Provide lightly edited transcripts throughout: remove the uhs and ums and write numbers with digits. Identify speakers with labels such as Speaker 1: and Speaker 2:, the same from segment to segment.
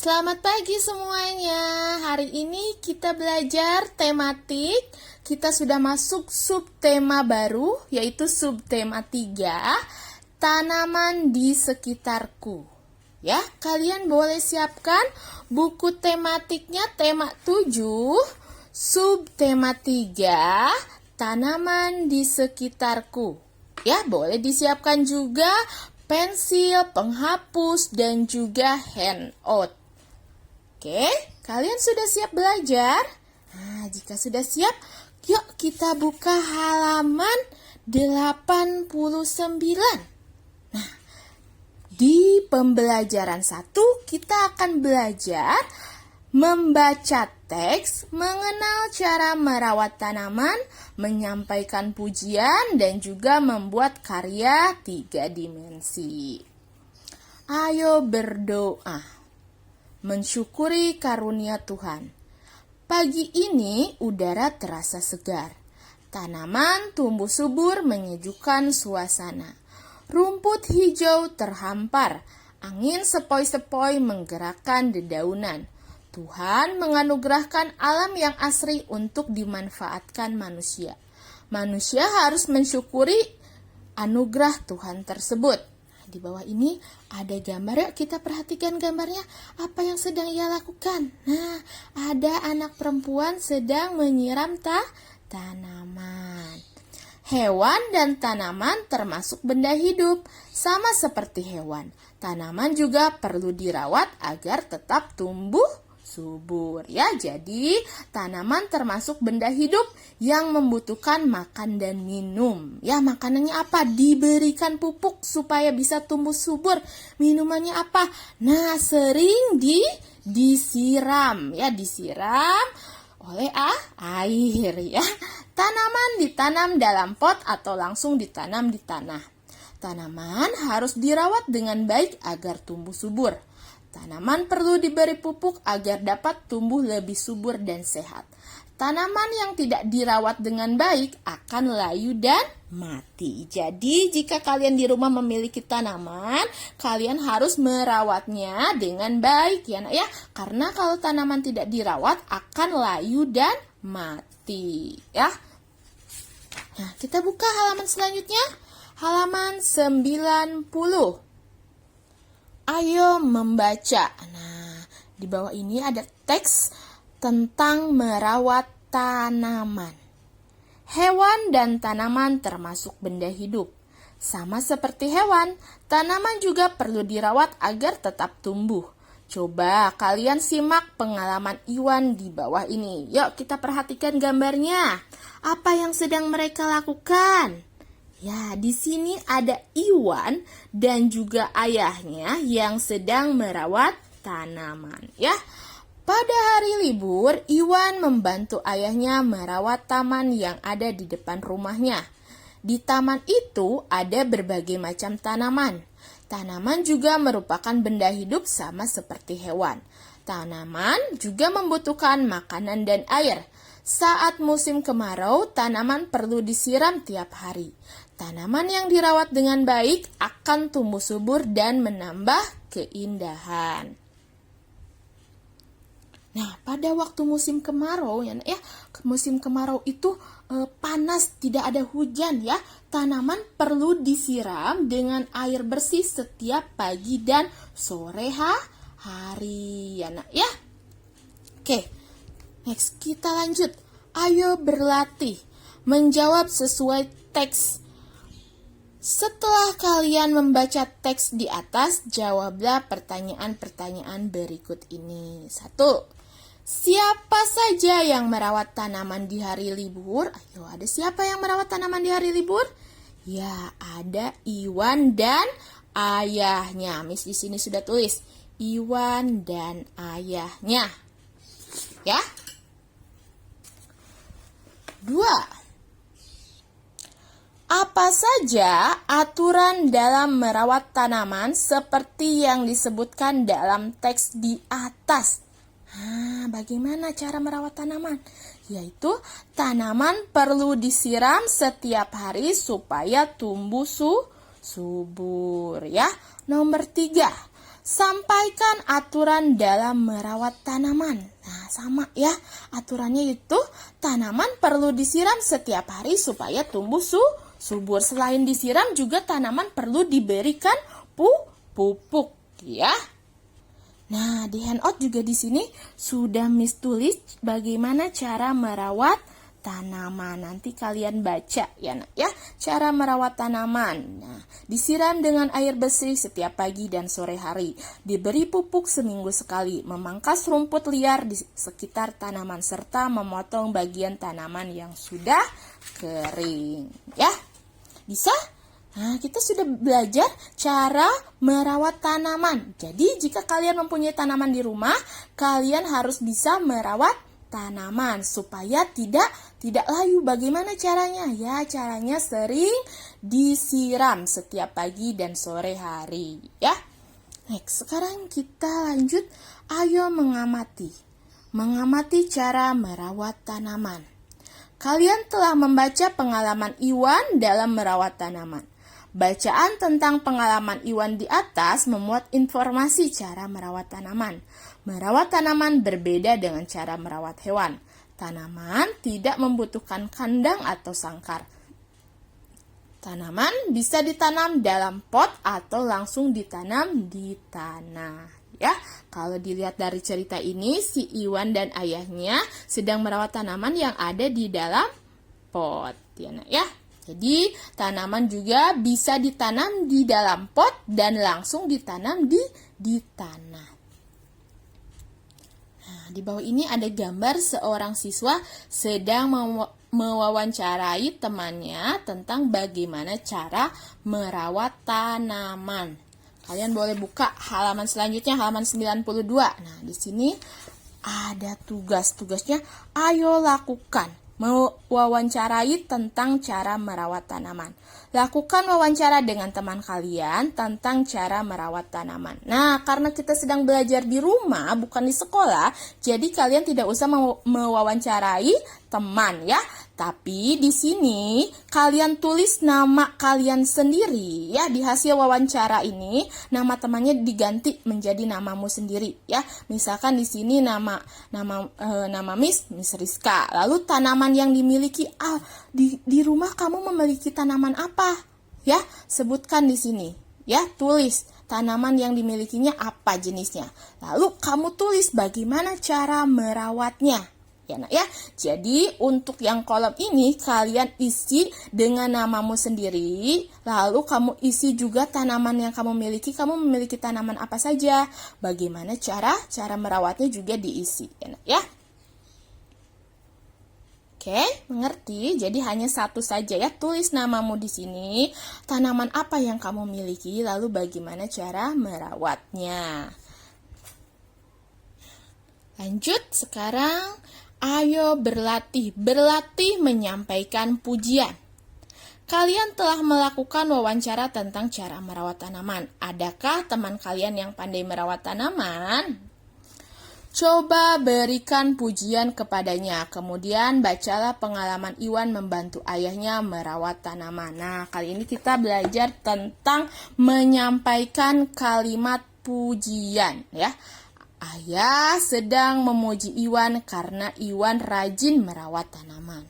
Speaker 1: Selamat pagi semuanya. Hari ini kita belajar tematik. Kita sudah masuk subtema baru, yaitu subtema 3, tanaman di sekitarku. Ya, kalian boleh siapkan buku tematiknya, tema 7, subtema 3, tanaman di sekitarku. Ya, boleh disiapkan juga pensil, penghapus, dan juga handout. Oke, kalian sudah siap belajar? Nah, jika sudah siap, yuk kita buka halaman 89. Nah, di pembelajaran 1 kita akan belajar membaca teks, mengenal cara merawat tanaman, menyampaikan pujian, dan juga membuat karya 3 dimensi. Ayo berdoa. Mensyukuri karunia Tuhan. Pagi ini udara terasa segar. Tanaman tumbuh subur menyejukkan suasana. Rumput hijau terhampar. Angin sepoi-sepoi menggerakkan dedaunan. Tuhan menganugerahkan alam yang asri untuk dimanfaatkan manusia. Manusia harus mensyukuri anugerah Tuhan tersebut. Di bawah ini ada gambar, yuk kita perhatikan gambarnya. Apa yang sedang ia lakukan? Nah, ada anak perempuan sedang menyiram tanaman. Hewan dan tanaman termasuk benda hidup. Sama seperti hewan, tanaman juga perlu dirawat agar tetap tumbuh subur. Ya, jadi tanaman termasuk benda hidup yang membutuhkan makan dan minum. Ya, makanannya apa? Diberikan pupuk supaya bisa tumbuh subur. Minumannya apa? Nah, sering disiram. Ya, disiram oleh air ya. Tanaman ditanam dalam pot atau langsung ditanam di tanah. Tanaman harus dirawat dengan baik agar tumbuh subur. Tanaman perlu diberi pupuk agar dapat tumbuh lebih subur dan sehat. Tanaman yang tidak dirawat dengan baik akan layu dan mati. Jadi, jika kalian di rumah memiliki tanaman, kalian harus merawatnya dengan baik ya, nak ya. Karena kalau tanaman tidak dirawat akan layu dan mati, ya. Nah, kita buka halaman selanjutnya. Halaman 90. Ayo membaca. Nah, di bawah ini ada teks tentang merawat tanaman. Hewan dan tanaman termasuk benda hidup. Sama seperti hewan, tanaman juga perlu dirawat agar tetap tumbuh. Coba kalian simak pengalaman Iwan di bawah ini. Yuk kita perhatikan gambarnya. Apa yang sedang mereka lakukan? Ya, di sini ada Iwan dan juga ayahnya yang sedang merawat tanaman, ya. Pada hari libur, Iwan membantu ayahnya merawat taman yang ada di depan rumahnya. Di taman itu ada berbagai macam tanaman. Tanaman juga merupakan benda hidup sama seperti hewan. Tanaman juga membutuhkan makanan dan air. Saat musim kemarau, tanaman perlu disiram tiap hari. Tanaman yang dirawat dengan baik akan tumbuh subur dan menambah keindahan. Nah, pada waktu musim kemarau ya, musim kemarau itu panas, tidak ada hujan ya. Tanaman perlu disiram dengan air bersih setiap pagi dan sore hari ya, nak ya. Oke. Next, kita lanjut. Ayo berlatih menjawab sesuai teks. Setelah kalian membaca teks di atas, jawablah pertanyaan-pertanyaan berikut ini. 1. Siapa saja yang merawat tanaman di hari libur? Ayo, ada siapa yang merawat tanaman di hari libur? Ya, ada Iwan dan ayahnya. Miss di sini sudah tulis Iwan dan ayahnya. Ya. 2. Apa saja aturan dalam merawat tanaman seperti yang disebutkan dalam teks di atas? Bagaimana cara merawat tanaman? Yaitu tanaman perlu disiram setiap hari supaya tumbuh subur ya. Nomor 3. Sampaikan aturan dalam merawat tanaman. Nah, sama ya. Aturannya itu tanaman perlu disiram setiap hari supaya tumbuh subur. Selain disiram juga tanaman perlu diberikan pupuk ya. Nah, di handout juga di sini sudah Miss tulis bagaimana cara merawat tanaman. Nanti kalian baca ya nak ya, cara merawat tanaman. Nah, disiram dengan air bersih setiap pagi dan sore hari. Diberi pupuk seminggu sekali. Memangkas rumput liar di sekitar tanaman serta memotong bagian tanaman yang sudah kering. Ya, bisa? Nah, kita sudah belajar cara merawat tanaman. Jadi, jika kalian mempunyai tanaman di rumah, kalian harus bisa merawat tanaman supaya tidak layu. Bagaimana caranya? Ya, caranya sering disiram setiap pagi dan sore hari ya. Next, sekarang kita lanjut. Ayo mengamati cara merawat tanaman. Kalian telah membaca pengalaman Iwan dalam merawat tanaman. Bacaan tentang pengalaman Iwan di atas memuat informasi cara merawat tanaman. Merawat tanaman berbeda dengan cara merawat hewan. Tanaman tidak membutuhkan kandang atau sangkar. Tanaman bisa ditanam dalam pot atau langsung ditanam di tanah. Ya, kalau dilihat dari cerita ini, si Iwan dan ayahnya sedang merawat tanaman yang ada di dalam pot. Ya. Jadi, tanaman juga bisa ditanam di dalam pot dan langsung ditanam di tanah. Nah, di bawah ini ada gambar seorang siswa sedang mewawancarai temannya tentang bagaimana cara merawat tanaman. Kalian boleh buka halaman selanjutnya, halaman 92. Nah, di sini ada tugas-tugasnya. Ayo lakukan. Mewawancarai tentang cara merawat tanaman. Lakukan wawancara dengan teman kalian tentang cara merawat tanaman. Nah, karena kita sedang belajar di rumah, bukan di sekolah, jadi kalian tidak usah mewawancarai teman ya. Tapi di sini kalian tulis nama kalian sendiri ya. Di hasil wawancara ini nama temannya diganti menjadi namamu sendiri ya. Misalkan di sini nama Miss Rizka. Lalu tanaman yang dimiliki, di rumah kamu memiliki tanaman apa? Ya, sebutkan di sini. Ya, tulis tanaman yang dimilikinya apa jenisnya. Lalu kamu tulis bagaimana cara merawatnya. Ya, nak ya. Jadi untuk yang kolom ini kalian isi dengan namamu sendiri. Lalu kamu isi juga tanaman yang kamu miliki. Kamu memiliki tanaman apa saja? Bagaimana cara merawatnya juga diisi. Ya, nak ya. Oke, mengerti? Jadi hanya satu saja ya. Tulis namamu di sini. Tanaman apa yang kamu miliki? Lalu bagaimana cara merawatnya? Lanjut sekarang. Ayo berlatih menyampaikan pujian. Kalian telah melakukan wawancara tentang cara merawat tanaman. Adakah teman kalian yang pandai merawat tanaman? Coba berikan pujian kepadanya. Kemudian bacalah pengalaman Iwan membantu ayahnya merawat tanaman. Nah, kali ini kita belajar tentang menyampaikan kalimat pujian ya. Ayah sedang memuji Iwan karena Iwan rajin merawat tanaman.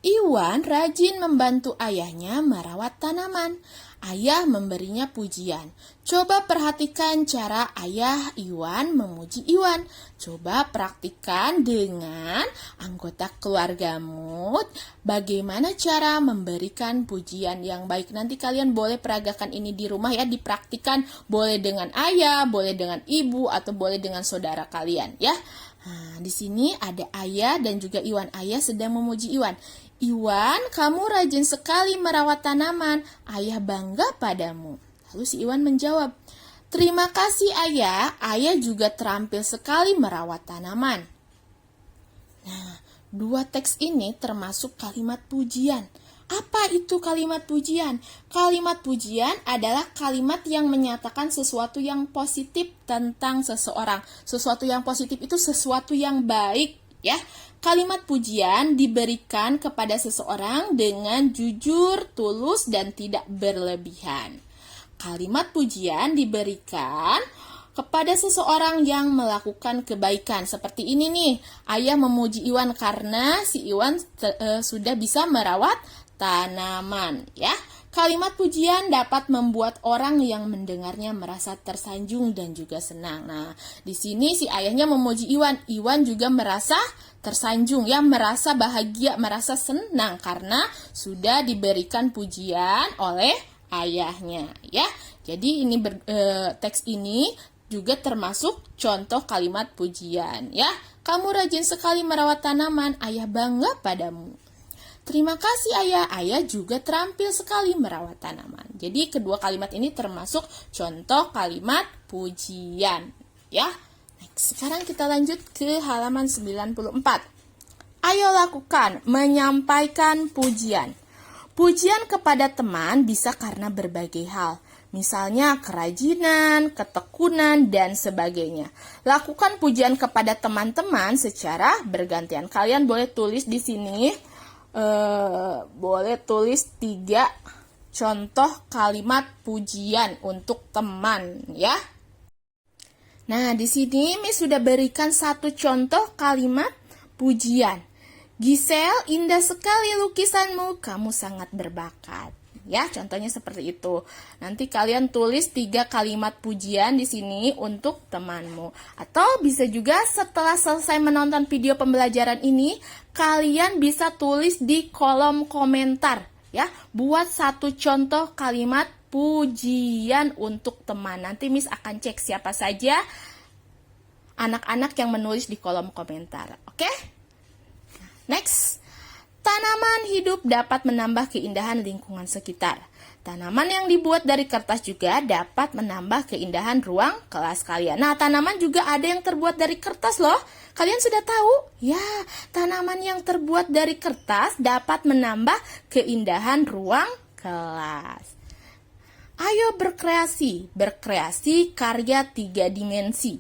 Speaker 1: Iwan rajin membantu ayahnya merawat tanaman. Ayah memberinya pujian. Coba perhatikan cara ayah Iwan memuji Iwan. Coba praktikkan dengan anggota keluargamu. Bagaimana cara memberikan pujian yang baik. Nanti kalian boleh peragakan ini di rumah ya. Dipraktikkan boleh dengan ayah, boleh dengan ibu, atau boleh dengan saudara kalian ya. Nah, di sini ada ayah dan juga Iwan. Ayah sedang memuji Iwan. Iwan, kamu rajin sekali merawat tanaman. Ayah bangga padamu. Lalu si Iwan menjawab, terima kasih ayah. Ayah juga terampil sekali merawat tanaman. Nah, dua teks ini termasuk kalimat pujian. Apa itu kalimat pujian? Kalimat pujian adalah kalimat yang menyatakan sesuatu yang positif tentang seseorang. Sesuatu yang positif itu sesuatu yang baik, ya. Kalimat pujian diberikan kepada seseorang dengan jujur, tulus, dan tidak berlebihan. kalimat pujian diberikan kepada seseorang yang melakukan kebaikan. Seperti ini nih, ayah memuji Iwan karena si Iwan sudah bisa merawat tanaman, ya. Kalimat pujian dapat membuat orang yang mendengarnya merasa tersanjung dan juga senang. Nah, di sini si ayahnya memuji Iwan. Iwan juga merasa tersanjung, ya, merasa bahagia, merasa senang karena sudah diberikan pujian oleh ayahnya, ya. Jadi ini teks ini juga termasuk contoh kalimat pujian, ya. Kamu rajin sekali merawat tanaman, ayah bangga padamu. Terima kasih ayah, ayah juga terampil sekali merawat tanaman. Jadi kedua kalimat ini termasuk contoh kalimat pujian, ya. Next, sekarang kita lanjut ke halaman 94. Ayo lakukan, menyampaikan pujian. Pujian kepada teman bisa karena berbagai hal. Misalnya kerajinan, ketekunan, dan sebagainya. Lakukan pujian kepada teman-teman secara bergantian. Kalian boleh tulis di sini. Boleh tulis 3 contoh kalimat pujian untuk teman, ya. Nah, di sini Miss sudah berikan 1 contoh kalimat pujian. Giselle, indah sekali lukisanmu, kamu sangat berbakat. Ya, contohnya seperti itu. Nanti kalian tulis 3 kalimat pujian di sini untuk temanmu. Atau bisa juga setelah selesai menonton video pembelajaran ini, kalian bisa tulis di kolom komentar, ya. Buat 1 contoh kalimat pujian untuk teman. Nanti Miss akan cek siapa saja anak-anak yang menulis di kolom komentar. Oke? Next. Tanaman hidup dapat menambah keindahan lingkungan sekitar. Tanaman yang dibuat dari kertas juga dapat menambah keindahan ruang kelas kalian. Nah, tanaman juga ada yang terbuat dari kertas loh. Kalian sudah tahu? Ya, tanaman yang terbuat dari kertas dapat menambah keindahan ruang kelas. Ayo berkreasi. Berkreasi karya 3 dimensi.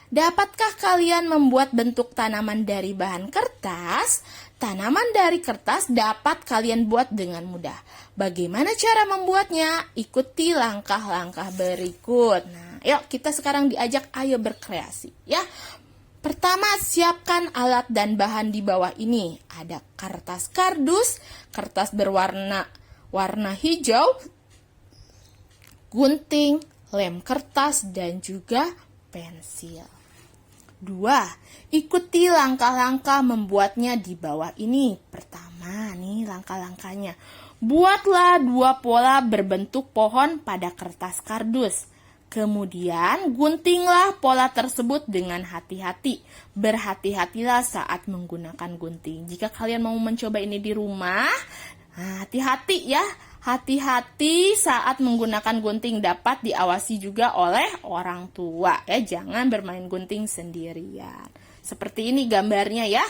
Speaker 1: Dapatkah kalian membuat bentuk tanaman dari bahan kertas? Tanaman dari kertas dapat kalian buat dengan mudah. Bagaimana cara membuatnya? Ikuti langkah-langkah berikut. Nah, yuk kita sekarang diajak ayo berkreasi, ya. Pertama, siapkan alat dan bahan di bawah ini. Ada kertas kardus, kertas berwarna hijau, gunting, lem kertas, dan juga pensil. 2. Ikuti langkah-langkah membuatnya di bawah ini. Pertama, nih langkah-langkahnya. Buatlah 2 pola berbentuk pohon pada kertas kardus. Kemudian, guntinglah pola tersebut dengan hati-hati. Berhati-hatilah saat menggunakan gunting. Jika kalian mau mencoba ini di rumah, hati-hati ya. Hati-hati saat menggunakan gunting, dapat diawasi juga oleh orang tua. Ya, jangan bermain gunting sendirian. Seperti ini gambarnya ya.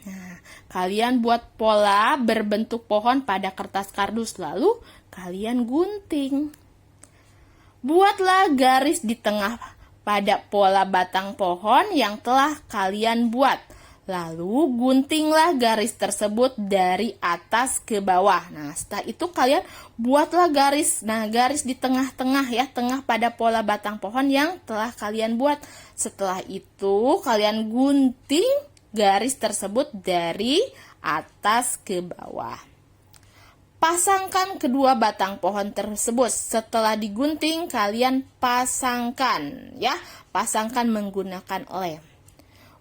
Speaker 1: Nah, kalian buat pola berbentuk pohon pada kertas kardus, lalu kalian gunting. Buatlah garis di tengah pada pola batang pohon yang telah kalian buat. Lalu guntinglah garis tersebut dari atas ke bawah. Nah, setelah itu kalian buatlah garis. Nah, garis di tengah-tengah ya, tengah pada pola batang pohon yang telah kalian buat. Setelah itu kalian gunting garis tersebut dari atas ke bawah. Pasangkan kedua batang pohon tersebut. Setelah digunting, kalian pasangkan ya. Pasangkan menggunakan lem.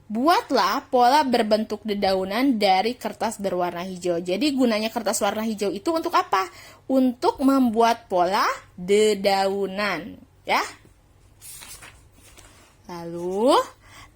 Speaker 1: Buatlah pola berbentuk dedaunan dari kertas berwarna hijau. Jadi gunanya kertas warna hijau itu untuk apa? Untuk membuat pola dedaunan, ya. Lalu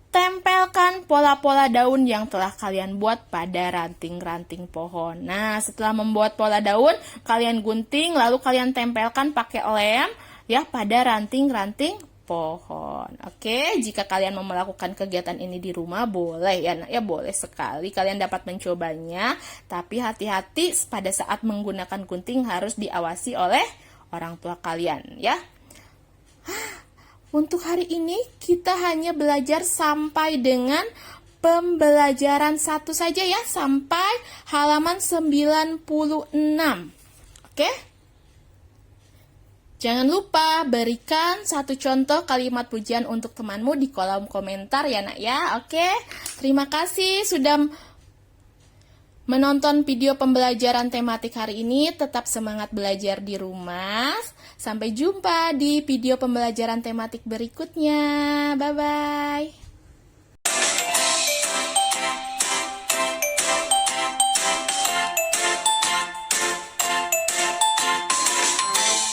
Speaker 1: tempelkan pola-pola daun yang telah kalian buat pada ranting-ranting pohon. Nah, setelah membuat pola daun, kalian gunting lalu kalian tempelkan pakai lem ya pada ranting-ranting pohon. Oke, jika kalian mau melakukan kegiatan ini di rumah boleh ya, boleh sekali kalian dapat mencobanya, tapi hati-hati pada saat menggunakan gunting harus diawasi oleh orang tua kalian ya. Untuk hari ini kita hanya belajar sampai dengan pembelajaran 1 saja ya, sampai halaman 96. Oke? Jangan lupa berikan satu contoh kalimat pujian untuk temanmu di kolom komentar ya nak ya. Oke, terima kasih sudah menonton video pembelajaran tematik hari ini. Tetap semangat belajar di rumah. Sampai jumpa di video pembelajaran tematik berikutnya. Bye-bye.